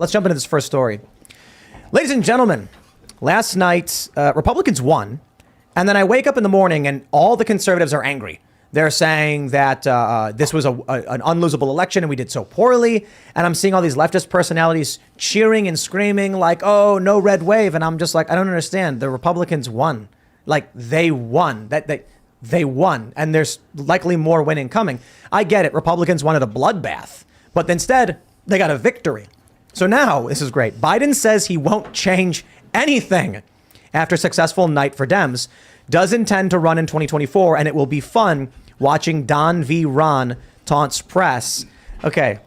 Let's jump into this first story. Ladies and gentlemen, last night, Republicans won. And then I wake up in the morning and all the conservatives are angry. They're saying that this was an unlosable election and we did so poorly. And I'm seeing all these leftist personalities cheering and screaming like, oh, no red wave. And I'm just like, I don't understand. The Republicans won. Like, they won. They won. And there's likely more winning coming. I get it. Republicans wanted a bloodbath. But instead, they got a victory. So now, this is great. Biden says he won't change anything after a successful night for Dems. Does intend to run in 2024, and it will be fun watching Don v. Ron taunts press. Okay,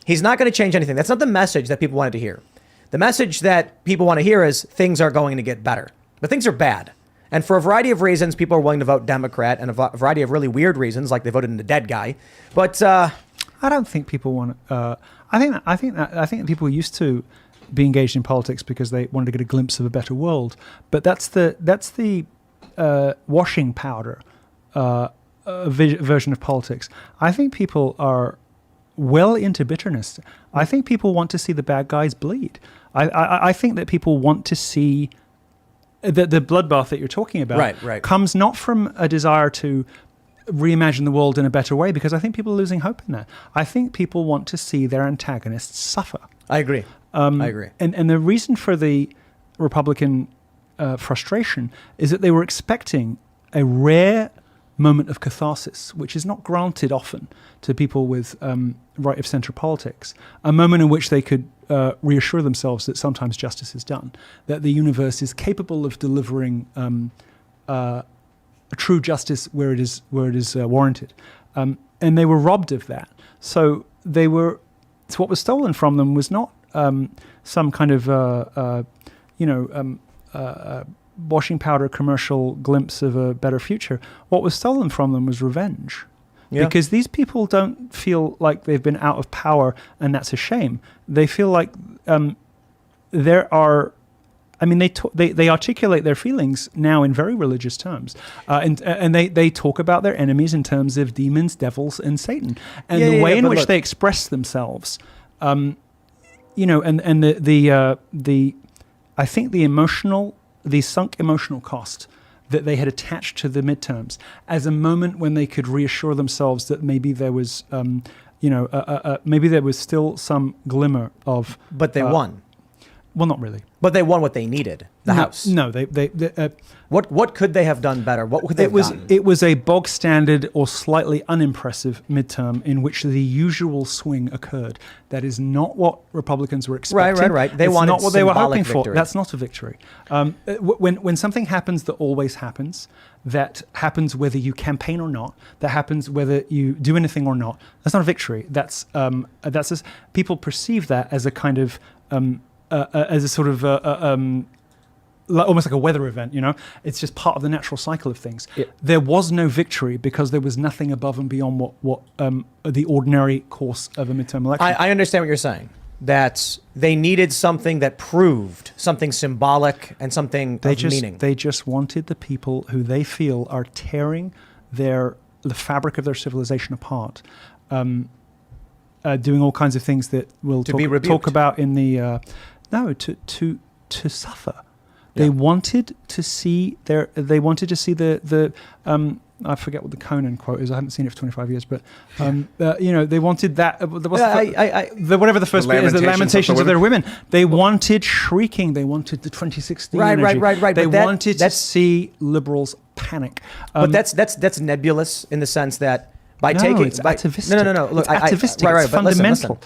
he's not going to change anything. That's not the message that people wanted to hear. The message that people want to hear is things are going to get better. But things are bad. And for a variety of reasons, people are willing to vote Democrat, and a variety of really weird reasons, like they voted in the dead guy. But I don't think people want. I think people used to be engaged in politics because they wanted to get a glimpse of a better world. But that's the washing powder version of politics. I think people are well into bitterness. I think people want to see the bad guys bleed. I think that people want to see the bloodbath that you're talking about comes not from a desire to reimagine the world in a better way, because I think people are losing hope in that. I think people want to see their antagonists suffer. I agree. I agree. And the reason for the Republican frustration is that they were expecting a rare moment of catharsis, which is not granted often to people with right-of-center politics, a moment in which they could reassure themselves that sometimes justice is done, that the universe is capable of delivering a true justice where it is warranted. And they were robbed of that. So what was stolen from them was not some kind of washing powder commercial glimpse of a better future. What was stolen from them was revenge. Yeah. Because these people don't feel like they've been out of power, and that's a shame. They feel like they articulate their feelings now in very religious terms, and they talk about their enemies in terms of demons, devils, and Satan, and the way in which they express themselves. I think the sunk emotional cost that they had attached to the midterms as a moment when they could reassure themselves that maybe there was, maybe there was still some glimmer of. But they won. Well, not really. But they won what they needed, the House. No, what could they have done better? What could they have gotten? It was a bog standard or slightly unimpressive midterm in which the usual swing occurred. That is not what Republicans were expecting. Right. They wanted not what they were hoping victory. for. That's not a victory. When something happens that always happens, that happens whether you campaign or not, that happens whether you do anything or not, that's not a victory. People perceive that as a kind of as a sort of almost like a weather event, It's just part of the natural cycle of things. Yeah. There was no victory because there was nothing above and beyond what the ordinary course of a midterm election. I understand what you're saying, that they needed something that proved something symbolic and something of meaning. They just wanted the people who they feel are tearing the fabric of their civilization apart, doing all kinds of things that we'll talk about in the... to suffer. They wanted to see the I forget what the Conan quote is. I haven't seen it for 25 years, but they wanted that. Whatever the first bit is, the lamentations of their women. They wanted shrieking. They wanted the 2016 energy. Right. They wanted to see liberals panic. But that's nebulous in the sense that it's atavistic. No. Look, it's atavistic. It's fundamental.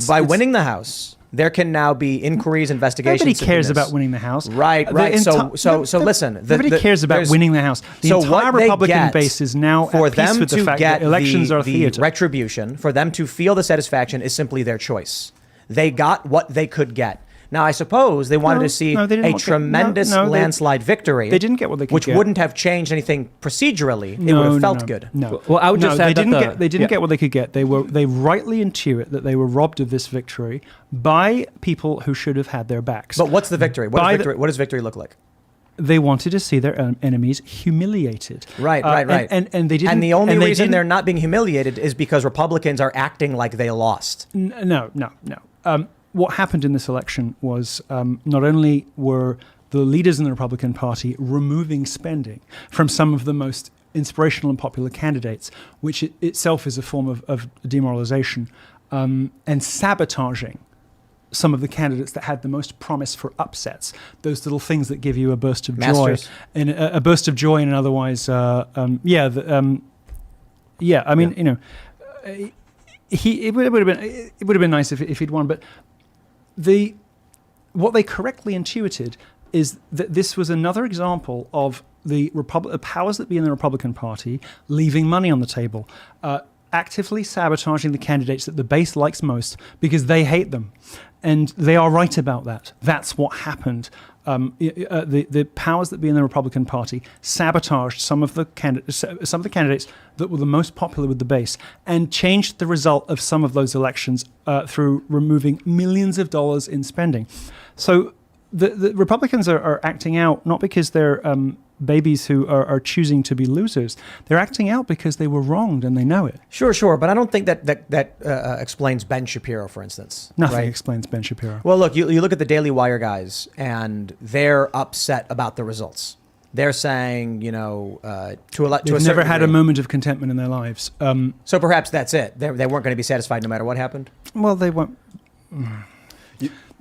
By winning the House, there can now be inquiries, investigations. Nobody cares about winning the House. Right. So listen. Nobody cares about winning the House. The entire Republican base is now at peace with the fact that elections are theater. Retribution, for them to feel the satisfaction, is simply their choice. They got what they could get. Now, I suppose they wanted to see a tremendous landslide victory. They didn't get what they could get. Which wouldn't have changed anything procedurally. It would have felt good. No. Well, I would just add they didn't get what they could get. They rightly intuit that they were robbed of this victory by people who should have had their backs. But what's the victory? What does victory look like? They wanted to see their enemies humiliated. Right. And they didn't. And the only reason they're not being humiliated is because Republicans are acting like they lost. No. what happened in this election was not only were the leaders in the Republican Party removing spending from some of the most inspirational and popular candidates, which itself is a form of demoralization, and sabotaging some of the candidates that had the most promise for upsets, those little things that give you a burst of joy, in a burst of joy in an otherwise, I mean, you know, it would have been nice if he'd won, but what they correctly intuited is that this was another example of the powers that be in the Republican Party leaving money on the table, actively sabotaging the candidates that the base likes most because they hate them. And they are right about that. That's what happened. The powers that be in the Republican Party sabotaged some of the candidates that were the most popular with the base, and changed the result of some of those elections through removing millions of dollars in spending. So the Republicans are acting out not because they're babies who are choosing to be losers. They're acting out because they were wronged and they know it. Sure. But I don't think that explains Ben Shapiro, for instance. Nothing explains Ben Shapiro. Well, look, you look at the Daily Wire guys, and they're upset about the results. They're saying, you know, they've never had a moment of contentment in their lives. So perhaps that's it. They weren't going to be satisfied no matter what happened? Well, they won't.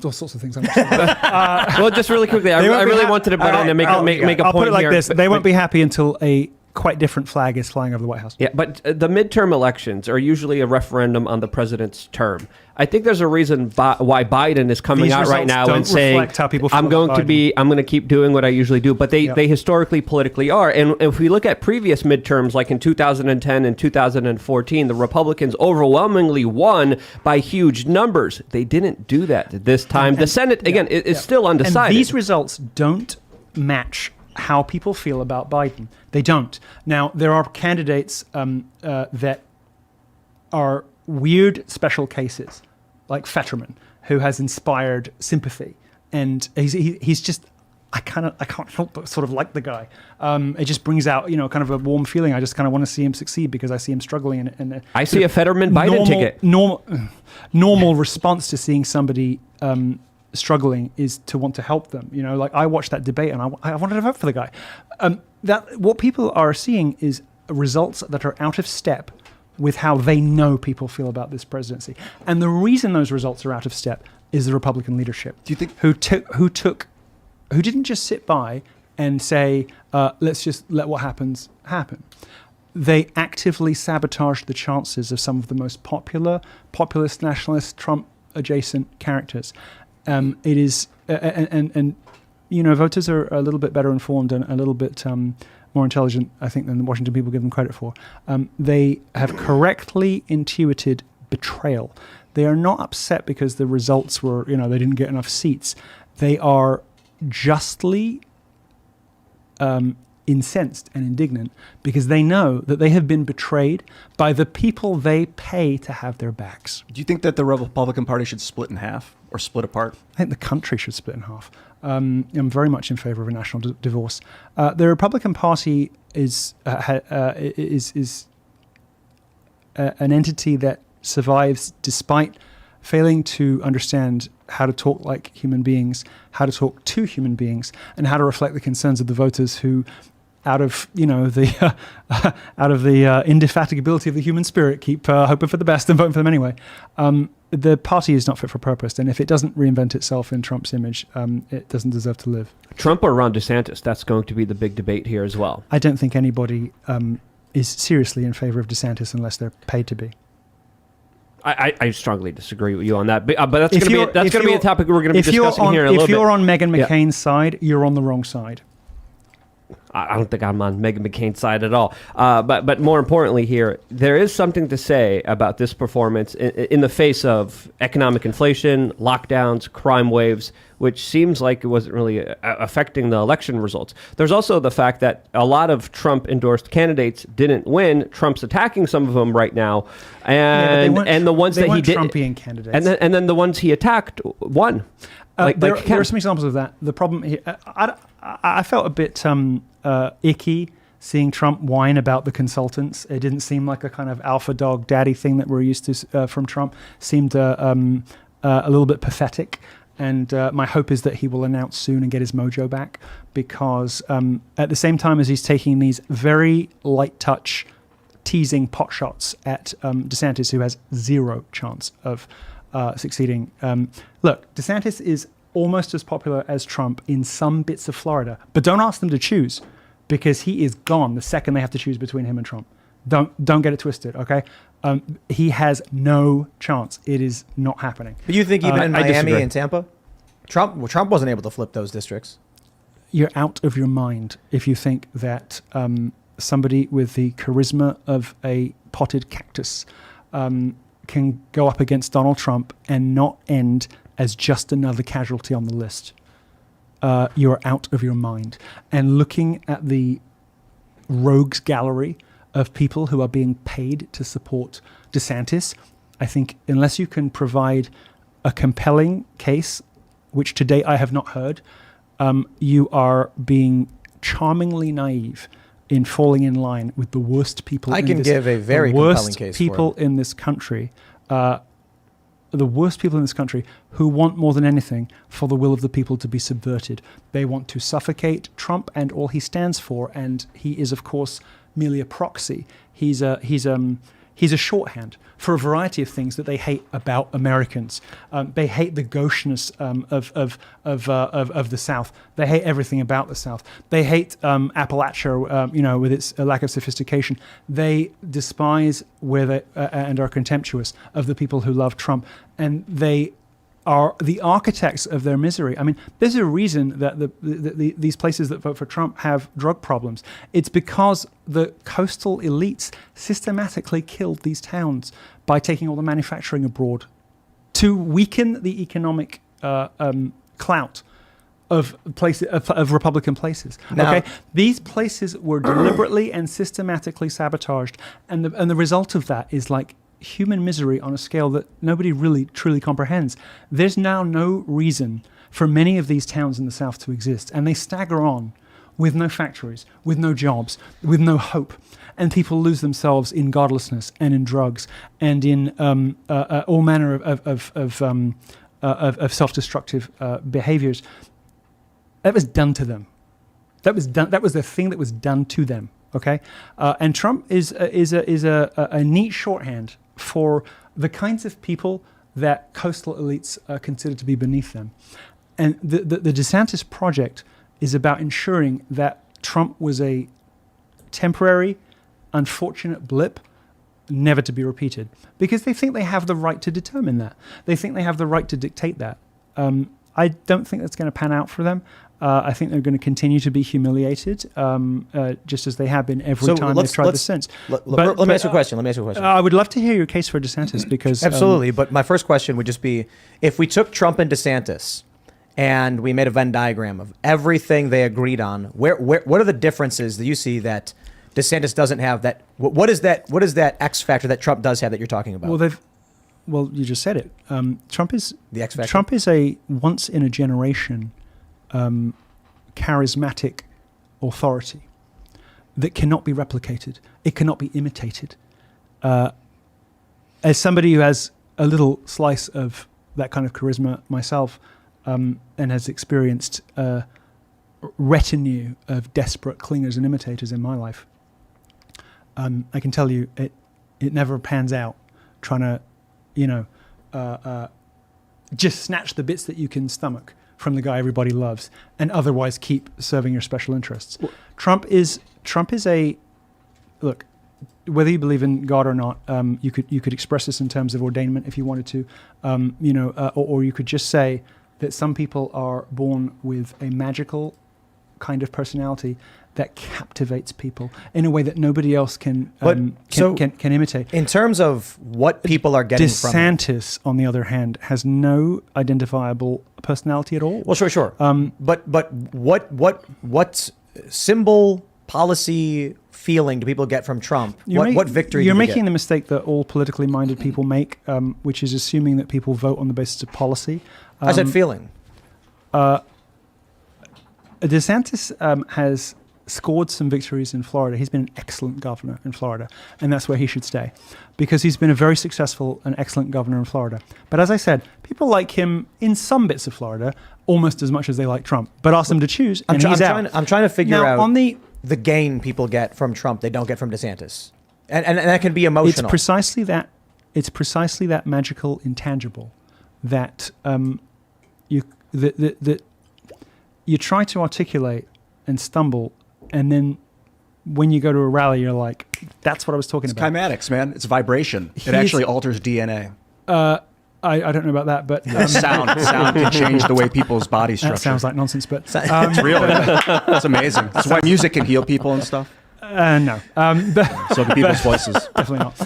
All sorts of things. Well, just really quickly, I really wanted to butt in and make a point I'll put it like here. this. They won't be happy until a quite different flag is flying over the White House. Yeah, but the midterm elections are usually a referendum on the president's term. I think there's a reason why Biden is coming out right now and saying, I'm going to keep doing what I usually do. But they historically, politically are. And if we look at previous midterms, like in 2010 and 2014, the Republicans overwhelmingly won by huge numbers. They didn't do that this time. The Senate, again, is still undecided. And these results don't match how people feel about Biden. They don't. Now, there are candidates that are weird special cases, like Fetterman, who has inspired sympathy. And he's just, I can't help but sort of like the guy. It just brings out, you know, kind of a warm feeling. I just kind of want to see him succeed because I see him struggling. And I see a Fetterman Biden ticket. Normal response to seeing somebody struggling is to want to help them. You know, like I watched that debate and I wanted to vote for the guy. That what people are seeing is results that are out of step with how they know people feel about this presidency. And the reason those results are out of step is the Republican leadership. Do you think who didn't just sit by and say, let's just let what happens happen. They actively sabotaged the chances of some of the most popular, populist, nationalist, Trump-adjacent characters. It is, and you know, voters are a little bit better informed and a little bit more intelligent, I think, than the Washington people give them credit for. They have correctly intuited betrayal. They are not upset because the results were, you know, they didn't get enough seats. They are justly incensed and indignant because they know that they have been betrayed by the people they pay to have their backs. Do you think that the Republican Party should split in half or split apart? I think the country should split in half. I'm very much in favor of a national divorce. The Republican Party is an entity that survives despite failing to understand how to talk like human beings, how to talk to human beings, and how to reflect the concerns of the voters who, out of the indefatigability of the human spirit, keep hoping for the best and voting for them anyway. The party is not fit for purpose, and if it doesn't reinvent itself in Trump's image, it doesn't deserve to live. Trump or Ron DeSantis? That's going to be the big debate here as well. I don't think anybody is seriously in favor of DeSantis unless they're paid to be. I strongly disagree with you on that, but that's going to be a topic we're going to be discussing here in a little bit. If you're on Meghan McCain's side, you're on the wrong side. I don't think I'm on Meghan McCain's side at all. But more importantly here, there is something to say about this performance in the face of economic inflation, lockdowns, crime waves, which seems like it wasn't really affecting the election results. There's also the fact that a lot of Trump-endorsed candidates didn't win. Trump's attacking some of them right now, and the ones that he did, Trumpian candidates, and then the ones he attacked won. There are some examples of that. The problem here, I felt a bit icky seeing Trump whine about the consultants. It didn't seem like a kind of alpha dog daddy thing that we're used to from Trump. Seemed a little bit pathetic. And my hope is that he will announce soon and get his mojo back, because at the same time as he's taking these very light touch, teasing pot shots at DeSantis, who has zero chance of succeeding. Look, DeSantis is almost as popular as Trump in some bits of Florida, but don't ask them to choose, because he is gone the second they have to choose between him and Trump. Don't get it twisted, okay? He has no chance. It is not happening. But you think even in Miami and Tampa, Trump wasn't able to flip those districts? You're out of your mind if you think that somebody with the charisma of a potted cactus can go up against Donald Trump and not end as just another casualty on the list. You're out of your mind. And looking at the rogues gallery of people who are being paid to support DeSantis, I think unless you can provide a compelling case, which to date I have not heard, you are being charmingly naive in falling in line with the worst people. I can give a very compelling case for people in this country. The worst people in this country who want more than anything for the will of the people to be subverted. They want to suffocate Trump and all he stands for, and he is, of course, merely a proxy. He's a shorthand for a variety of things that they hate about Americans. They hate the gaucheness of the South. They hate everything about the South. They hate Appalachia, with its lack of sophistication. They despise and are contemptuous of the people who love Trump, and they are the architects of their misery. I mean, there's a reason that these places that vote for Trump have drug problems. It's because the coastal elites systematically killed these towns by taking all the manufacturing abroad to weaken the economic clout of places of Republican places. Now, okay, these places were deliberately and systematically sabotaged, and the result of that is like human misery on a scale that nobody really truly comprehends. There's now no reason for many of these towns in the South to exist, and they stagger on with no factories, with no jobs, with no hope, and people lose themselves in godlessness and in drugs and in all manner of self-destructive behaviors. That was done to them. That was the thing that was done to them. Okay, and Trump is a neat shorthand for the kinds of people that coastal elites consider to be beneath them. And the DeSantis project is about ensuring that Trump was a temporary, unfortunate blip, never to be repeated, because they think they have the right to determine that. They think they have the right to dictate that. I don't think that's going to pan out for them. I think they're going to continue to be humiliated, just as they have been every time they've tried this since. Let me ask you a question. I would love to hear your case for DeSantis, because absolutely. But my first question would just be, if we took Trump and DeSantis and we made a Venn diagram of everything they agreed on, what are the differences that you see that DeSantis doesn't have? That what is that X factor that Trump does have that you're talking about? Well, you just said it. Trump is the X factor. Trump is a once in a generation charismatic authority that cannot be replicated. It cannot be imitated. As somebody who has a little slice of that kind of charisma myself, and has experienced a retinue of desperate clingers and imitators in my life, I can tell you it never pans out trying to, just snatch the bits that you can stomach from the guy everybody loves, and otherwise keep serving your special interests. Well, Trump is a look. Whether you believe in God or not, you could express this in terms of ordainment if you wanted to, or you could just say that some people are born with a magical kind of personality that captivates people in a way that nobody else can imitate. In terms of what people are getting from DeSantis, on the other hand, has no identifiable personality at all. Well, sure. But what symbol, policy, feeling do people get from Trump? What victory? You're making the mistake that all politically minded people make, which is assuming that people vote on the basis of policy. I said feeling. DeSantis has scored some victories in Florida. He's been an excellent governor in Florida, and that's where he should stay, because he's been a very successful and excellent governor in Florida. But as I said, people like him in some bits of Florida almost as much as they like Trump. But ask them to choose, and he's out. I'm trying to figure now, out on the gain people get from Trump they don't get from DeSantis, and that can be emotional. It's precisely that. It's precisely that magical intangible that you try to articulate and stumble, and then when you go to a rally, you're like, "That's what I was talking about." Kymatics, man. It's vibration. It actually alters DNA. I don't know about that, but sound can change the way people's body structure. That sounds like nonsense, but it's real. It's amazing. That's why music can heal people and stuff. No, so the people's voices definitely not.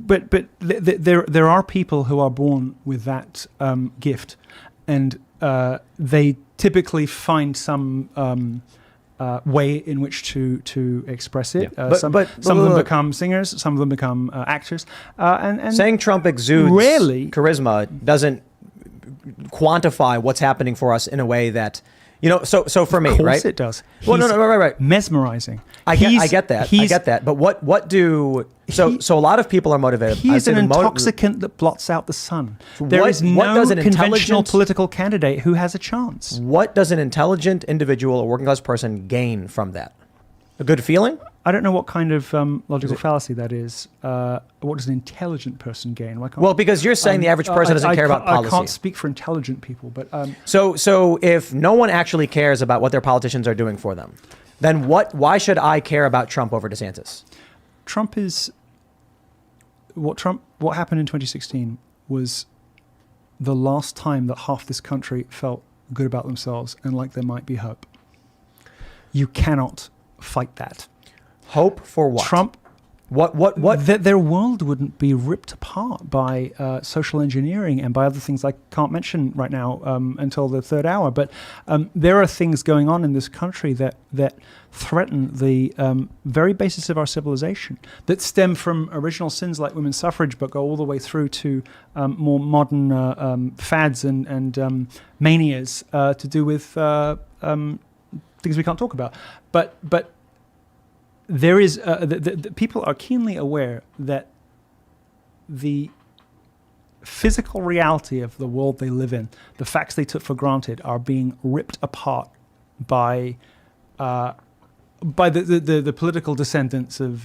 But there are people who are born with that gift, and they typically find some way in which to express it. Yeah. Some of them become singers, some of them become actors. And saying Trump exudes charisma doesn't quantify what's happening for us in a way that. So for me, right? Of course it does. Well, no, right. Mesmerizing. I get that. But so a lot of people are motivated. He's an intoxicant that blots out the sun. There is no conventional political candidate who has a chance. What does an intelligent individual or working class person gain from that? A good feeling? I don't know what kind of logical fallacy that is. What does an intelligent person gain? Well, because you're saying the average person doesn't care about policy. I can't speak for intelligent people, but so if no one actually cares about what their politicians are doing for them, then why should I care about Trump over DeSantis? What happened in 2016 was the last time that half this country felt good about themselves and like there might be hope. You cannot fight that. Hope for what? Trump. What? That their world wouldn't be ripped apart by social engineering and by other things I can't mention right now until the third hour. But there are things going on in this country that threaten the very basis of our civilization, that stem from original sins like women's suffrage, but go all the way through to more modern fads and manias to do with things we can't talk about. But there is the people are keenly aware that the physical reality of the world they live in, the facts they took for granted, are being ripped apart by the political descendants of.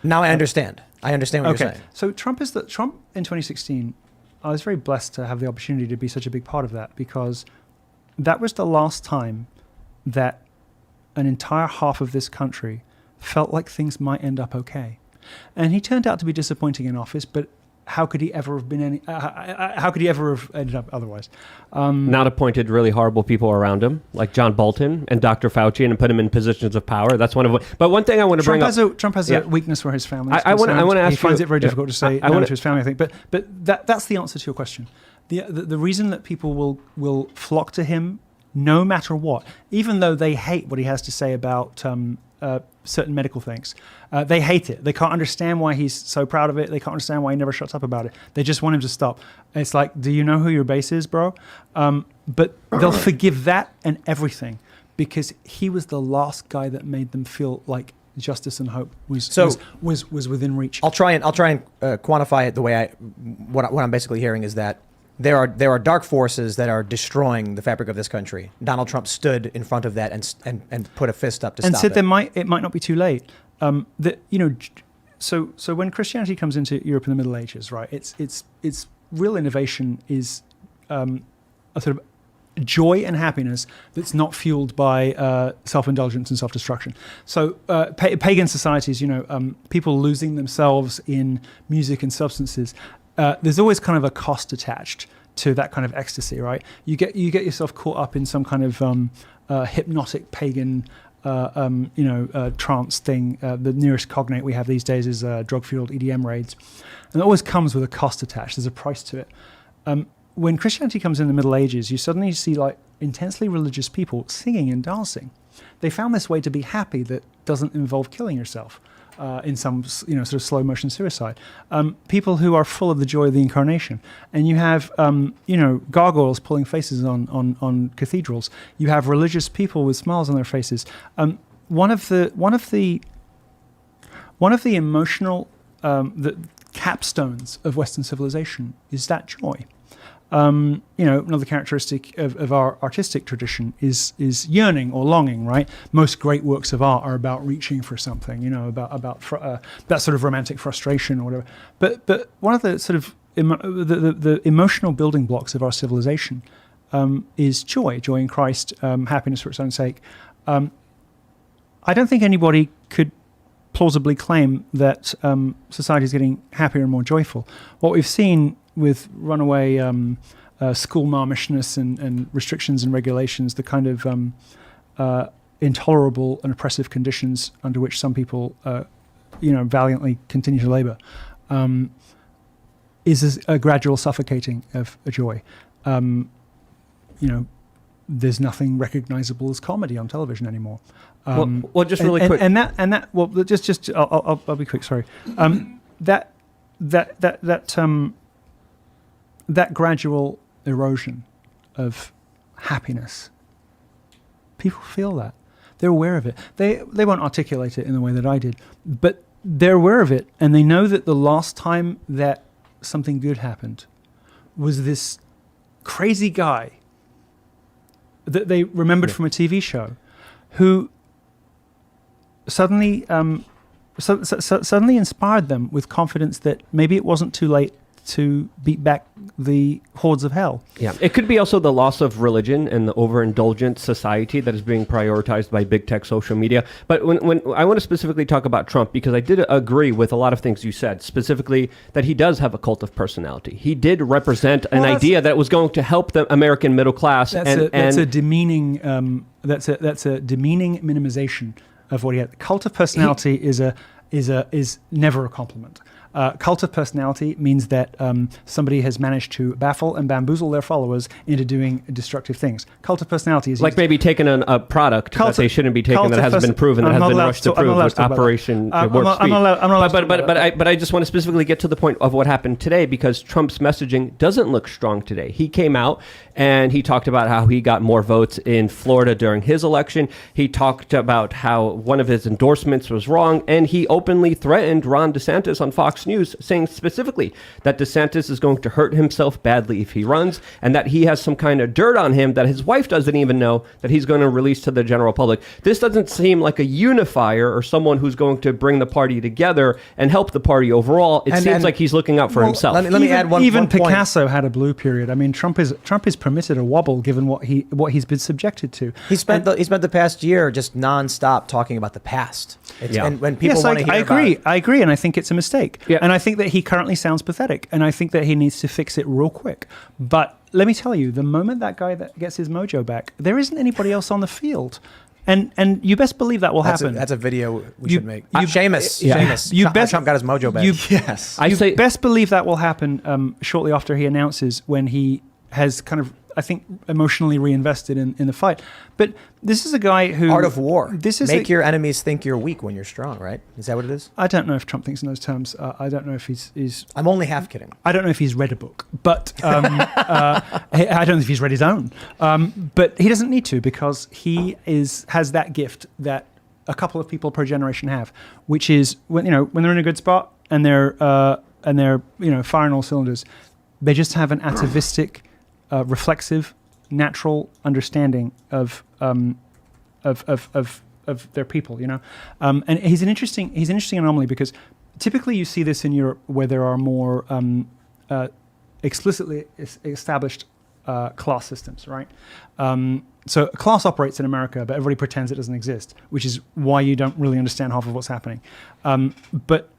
Now I understand. I understand what you're saying. So Trump in 2016. I was very blessed to have the opportunity to be such a big part of that, because that was the last time that an entire half of this country felt like things might end up okay. And he turned out to be disappointing in office, but how could he ever have been how could he ever have ended up otherwise? Not appointed really horrible people around him, like John Bolton and Dr. Fauci, and put him in positions of power. That's one of. But one thing I want to bring up. Trump has a weakness where his family is I want to ask you. He finds it very difficult to say no to his family, I think. But that's the answer to your question. The reason that people will flock to him no matter what, even though they hate what he has to say about certain medical things. They hate it. They can't understand why he's so proud of it. They can't understand why he never shuts up about it. They just want him to stop. And it's like, do you know who your base is, bro? But they'll forgive that and everything, because he was the last guy that made them feel like justice and hope was within reach. I'll try and quantify it the way what I'm basically hearing is that there are dark forces that are destroying the fabric of this country. Donald Trump stood in front of that and put a fist up to stop it. And said it might not be too late. So when Christianity comes into Europe in the Middle Ages, right? Its real innovation is a sort of joy and happiness that's not fueled by self-indulgence and self-destruction. So pagan societies, people losing themselves in music and substances. There's always kind of a cost attached to that kind of ecstasy, right? You get yourself caught up in some kind of hypnotic pagan, trance thing. The nearest cognate we have these days is drug-fueled EDM raids, and it always comes with a cost attached. There's a price to it. When Christianity comes in the Middle Ages, you suddenly see like intensely religious people singing and dancing. They found this way to be happy that doesn't involve killing yourself. In some sort of slow motion suicide, people who are full of the joy of the incarnation, and you have gargoyles pulling faces on cathedrals. You have religious people with smiles on their faces. one of the emotional the capstones of Western civilization is that joy. Another characteristic of our artistic tradition is yearning or longing, right? Most great works of art are about reaching for something, about that sort of romantic frustration or whatever. But one of the sort of the emotional building blocks of our civilization is joy in Christ, happiness for its own sake. I don't think anybody could plausibly claim that society is getting happier and more joyful. What we've seen with runaway school marmishness and restrictions and regulations, the kind of intolerable and oppressive conditions under which some people, valiantly continue to labor, is a gradual suffocating of a joy. There's nothing recognizable as comedy on television anymore. Well, just really quick, I'll be quick. Sorry. That gradual erosion of happiness, people feel that. They're aware of it. They won't articulate it in the way that I did, but they're aware of it, and they know that the last time that something good happened was this crazy guy that they remembered from a TV show who suddenly inspired them with confidence that maybe it wasn't too late to beat back the hordes of hell. Yeah, it could be also the loss of religion and the overindulgent society that is being prioritized by big tech social media. But when I want to specifically talk about Trump, because I did agree with a lot of things you said, specifically that he does have a cult of personality. He did represent an idea that was going to help the American middle class. That's a demeaning minimization of what he had. Cult of personality is never a compliment. Cult of personality means that somebody has managed to baffle and bamboozle their followers into doing destructive things. Cult of personality is like maybe taking a product that they shouldn't be taking, that hasn't been proven, that has been rushed to prove with Operation Warp Speed. But I just want to specifically get to the point of what happened today, because Trump's messaging doesn't look strong today. He came out and he talked about how he got more votes in Florida during his election. He talked about how one of his endorsements was wrong, and he openly threatened Ron DeSantis on Fox News, saying specifically that DeSantis is going to hurt himself badly if he runs, and that he has some kind of dirt on him that his wife doesn't even know, that he's going to release to the general public. This doesn't seem like a unifier or someone who's going to bring the party together and help the party overall. It seems like he's looking out for himself. Let me add one Even point. Picasso had a blue period. I mean, Trump is permitted a wobble given what he's been subjected to. He spent the past year just nonstop talking about the past. And when people want to hear I agree, and I think it's a mistake. Yeah. And I think that he currently sounds pathetic, and I think that he needs to fix it real quick. But let me tell you, the moment that guy that gets his mojo back, there isn't anybody else on the field. And you best believe that will happen. That's a video we should make. Seamus. Trump got his mojo back. You best believe that will happen shortly after he announces, when he has kind of, I think, emotionally reinvested in the fight. But this is a guy who... Art of war. Make your enemies think you're weak when you're strong, right? Is that what it is? I don't know if Trump thinks in those terms. I don't know if he's... I'm only half kidding. I don't know if he's read a book, but I don't know if he's read his own. But he doesn't need to, because he has that gift that a couple of people per generation have, which is when they're in a good spot and they're firing all cylinders, they just have an atavistic, reflexive, natural understanding of their people, and he's an interesting anomaly, because typically you see this in Europe, where there are more explicitly established class systems, right? So class operates in America, but everybody pretends it doesn't exist, which is why you don't really understand half of what's happening. But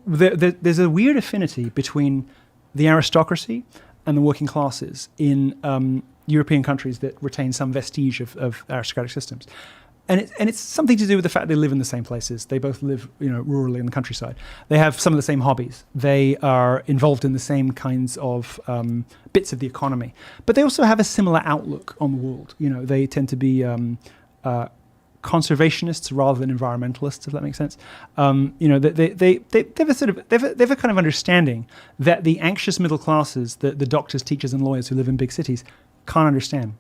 there's a weird affinity between the aristocracy and the working classes in European countries that retain some vestige of aristocratic systems. And it's something to do with the fact they live in the same places. They both live, rurally in the countryside. They have some of the same hobbies. They are involved in the same kinds of bits of the economy. But they also have a similar outlook on the world. They tend to be conservationists rather than environmentalists, if that makes sense. They have a kind of understanding that the anxious middle classes, the doctors, teachers, and lawyers who live in big cities, can't understand.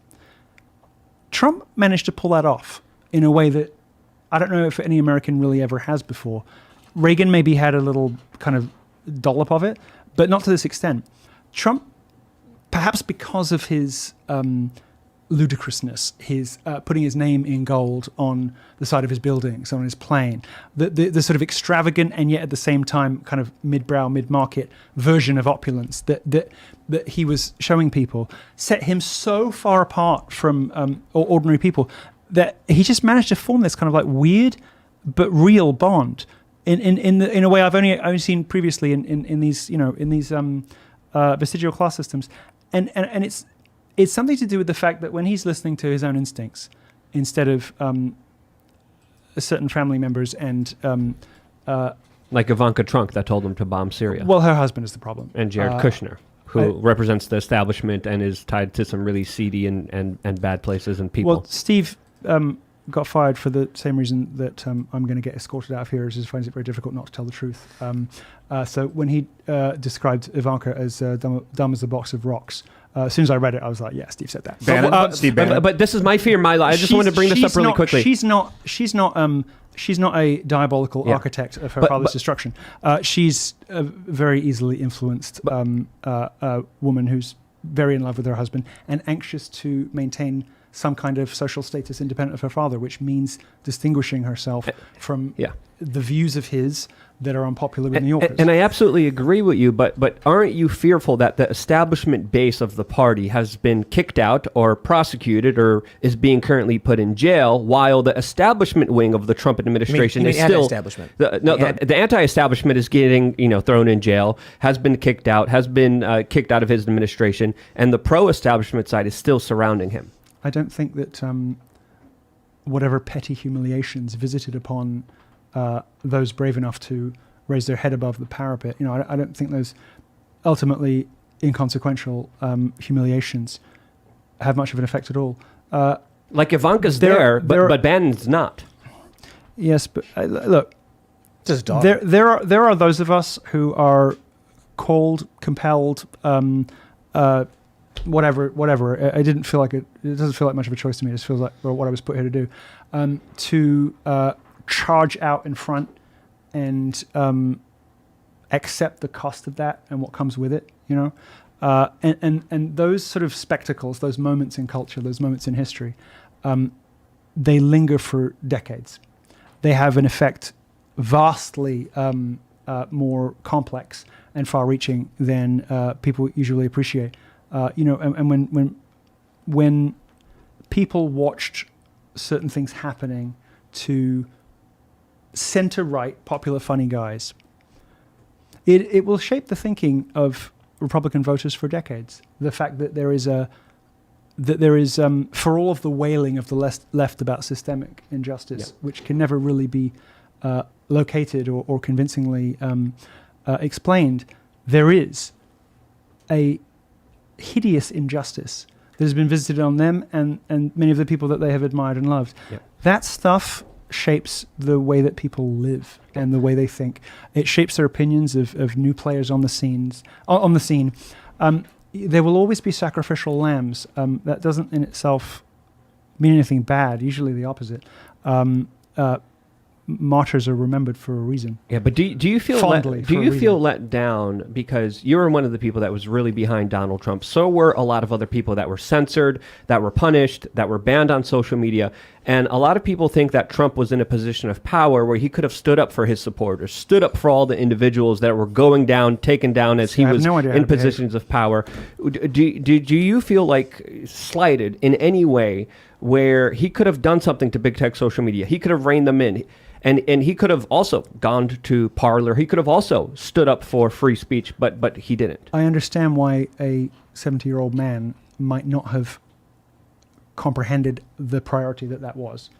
Trump managed to pull that off in a way that I don't know if any American really ever has before. Reagan maybe had a little kind of dollop of it, but not to this extent. Trump, perhaps because of his ludicrousness, his putting his name in gold on the side of his buildings, on his plane, the sort of extravagant and yet at the same time kind of mid-brow, mid-market version of opulence that he was showing people set him so far apart from ordinary people that he just managed to form this kind of like weird but real bond in a way I've only seen previously in these vestigial class systems, and it's something to do with the fact that when he's listening to his own instincts instead of certain family members and like Ivanka Trump that told him to bomb Syria. Well, her husband is the problem, and Jared Kushner, who represents the establishment and is tied to some really seedy and bad places and people. Well, Steve got fired for the same reason that I'm going to get escorted out of here, is he finds it very difficult not to tell the truth. So when he described Ivanka as dumb as a box of rocks, as soon as I read it, I was like, yeah, Steve said that. Steve Bannon. But this is my fear, Milo. I just want to bring this up really quickly. She's not a diabolical architect of her father's destruction. She's a very easily influenced woman who's very in love with her husband and anxious to maintain some kind of social status independent of her father, which means distinguishing herself from the views of his that are unpopular with New Yorkers. And I absolutely agree with you, but aren't you fearful that the establishment base of the party has been kicked out or prosecuted or is being currently put in jail, while the establishment wing of the Trump administration is still anti-establishment? The anti-establishment is getting thrown in jail, has been kicked out of his administration, and the pro-establishment side is still surrounding him. I don't think that whatever petty humiliations visited upon those brave enough to raise their head above the parapet, I don't think those ultimately inconsequential humiliations have much of an effect at all. Like Ivanka's but Bannon's not. Yes, but look, just dog. There are those of us who are called, compelled, whatever. It didn't feel like it doesn't feel like much of a choice to me. It just feels like what I was put here to do, to charge out in front and accept the cost of that and what comes with it. And those sort of spectacles, those moments in culture, those moments in history, they linger for decades. They have an effect vastly more complex and far-reaching than people usually appreciate. And when people watched certain things happening to center-right popular funny guys, it will shape the thinking of Republican voters for decades. The fact that there is for all of the wailing of the left about systemic injustice, which can never really be located or convincingly explained, there is a hideous injustice that has been visited on them and many of the people that they have admired and loved. Yep. That stuff shapes the way that people live and the way they think. It shapes their opinions of new players on the scene. There will always be sacrificial lambs. That doesn't in itself mean anything bad. Usually the opposite. Martyrs are remembered for a reason. Yeah, but do you feel let down because you were one of the people that was really behind Donald Trump? So were a lot of other people that were censored, that were punished, that were banned on social media. And a lot of people think that Trump was in a position of power where he could have stood up for his supporters, stood up for all the individuals that were going down, taken down as he was in positions of power. Do you feel like slighted in any way where he could have done something to big tech social media? He could have reined them in. And he could have also gone to Parler. He could have also stood up for free speech, but he didn't. I understand why a 70-year-old man might not have comprehended the priority that was.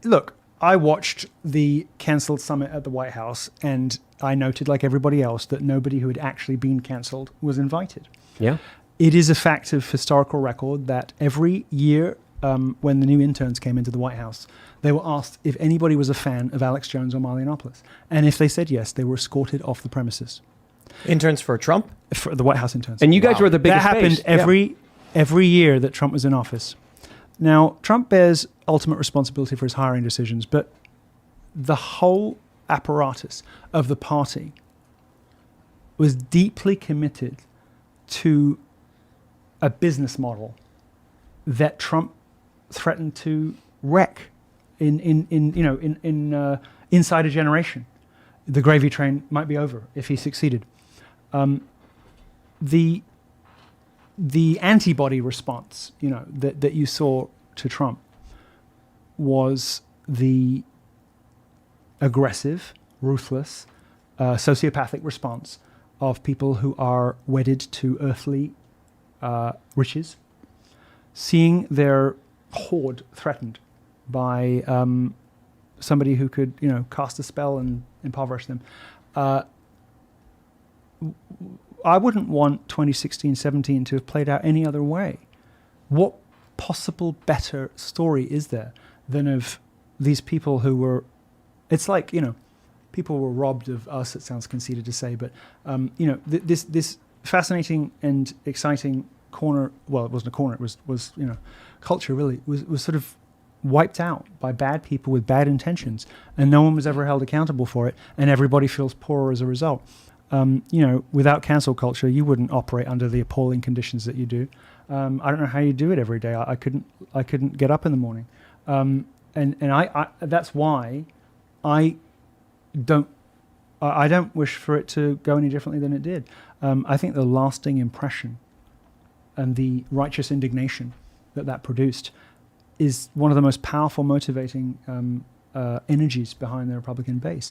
Look, I watched the cancelled summit at the White House, and I noted, like everybody else, that nobody who had actually been cancelled was invited. Yeah. It is a fact of historical record that every year when the new interns came into the White House, they were asked if anybody was a fan of Alex Jones or Milo Yiannopoulos. And if they said yes, they were escorted off the premises. Interns for Trump? For the White House interns. And you guys were the biggest That happened every year that Trump was in office. Now, Trump bears ultimate responsibility for his hiring decisions, but the whole apparatus of the party was deeply committed to a business model that Trump threatened to wreck inside a generation. The gravy train might be over if he succeeded. The antibody response, that you saw to Trump was the aggressive, ruthless, sociopathic response of people who are wedded to earthly riches, seeing their hoard threatened by somebody who could, cast a spell and impoverish them. I wouldn't want 2016-17 to have played out any other way. What possible better story is there than of these people who were, it's like, people were robbed of us, it sounds conceited to say, but, this fascinating and exciting corner, well, it wasn't a corner, it was culture really, was sort of wiped out by bad people with bad intentions, and no one was ever held accountable for it, and everybody feels poorer as a result. Without cancel culture, you wouldn't operate under the appalling conditions that you do. I don't know how you do it every day. I couldn't get up in the morning. And I that's why I don't wish for it to go any differently than it did. I think the lasting impression and the righteous indignation that produced is one of the most powerful motivating energies behind the Republican base.